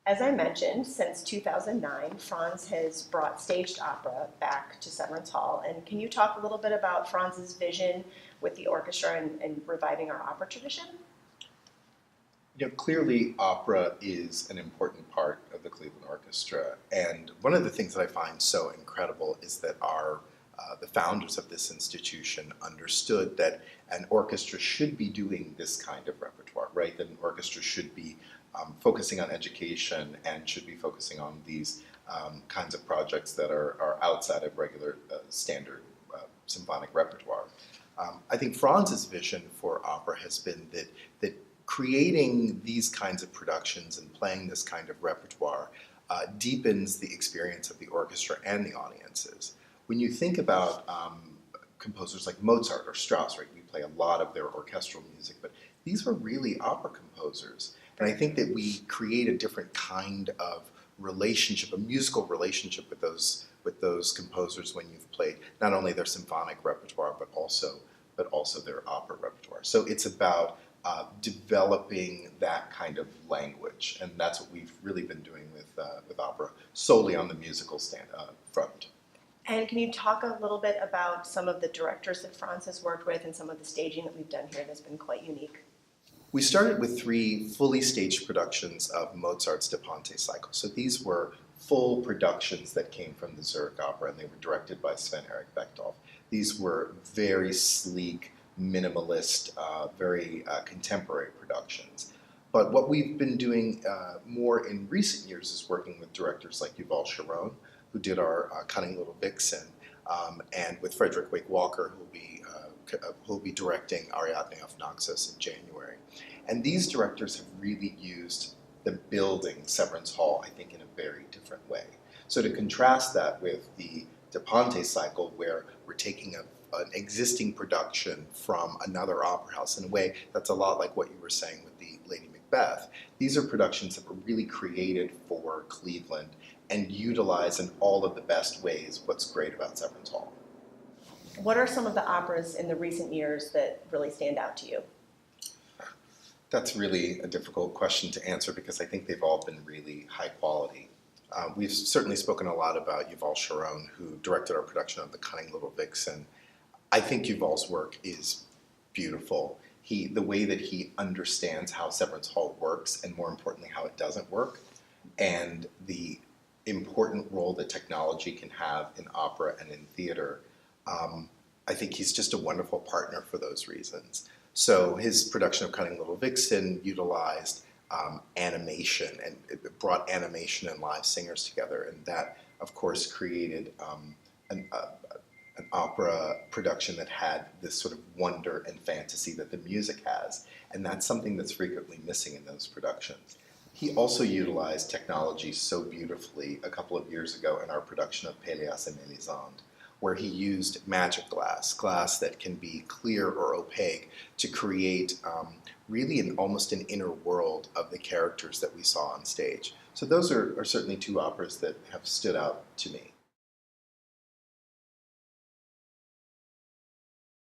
As I mentioned, since 2009, Franz has brought staged opera back to Severance Hall. And can you talk a little bit about Franz's vision with the orchestra and reviving our opera tradition? You know, clearly opera is an important part of the Cleveland Orchestra. And one of the things that I find so incredible is that the founders of this institution understood that an orchestra should be doing this kind of repertoire, right? That an orchestra should be focusing on education and should be focusing on these kinds of projects that are outside of regular standard symphonic repertoire. I think Franz's vision for opera has been that creating these kinds of productions and playing this kind of repertoire deepens the experience of the orchestra and the audiences. When you think about composers like Mozart or Strauss, right, we play a lot of their orchestral music, but these were really opera composers. And I think that we create a different kind of relationship, a musical relationship with those composers when you've played not only their symphonic repertoire, but also their opera repertoire. So it's about developing that kind of language, and that's what we've really been doing with opera, solely on the musical front. And can you talk a little bit about some of the directors that Franz has worked with and some of the staging that we've done here that's been quite unique? We started with 3 fully staged productions of Mozart's Da Ponte cycle. So these were full productions that came from the Zurich Opera, and they were directed by Sven-Erik Bechtold. These were very sleek, minimalist, very contemporary productions. But what we've been doing more in recent years is working with directors like Yuval Sharon, who did our Cunning Little Vixen, and with Frederic Wake-Walker, who'll be directing Ariadne of Naxos in January. And these directors have really used the building, Severance Hall, I think, in a very different way. So to contrast that with the Da Ponte cycle, where we're taking an existing production from another opera house in a way that's a lot like what you were saying with the Lady Macbeth. These are productions that were really created for Cleveland and utilize in all of the best ways what's great about Severance Hall. What are some of the operas in the recent years that really stand out to you? That's really a difficult question to answer because I think they've all been really high quality. We've certainly spoken a lot about Yuval Sharon, who directed our production of The Cunning Little Vixen. I think Yuval's work is beautiful. The way that he understands how Severance Hall works, and more importantly, how it doesn't work, and the important role that technology can have in opera and in theater, I think he's just a wonderful partner for those reasons. So his production of Cunning Little Vixen utilized animation, and it brought animation and live singers together, and that, of course, created an opera production that had this sort of wonder and fantasy that the music has, and that's something that's frequently missing in those productions. He also utilized technology so beautifully a couple of years ago in our production of Péléas et Mélisande, where he used magic glass that can be clear or opaque to create really almost an inner world of the characters that we saw on stage. So those are certainly 2 operas that have stood out to me.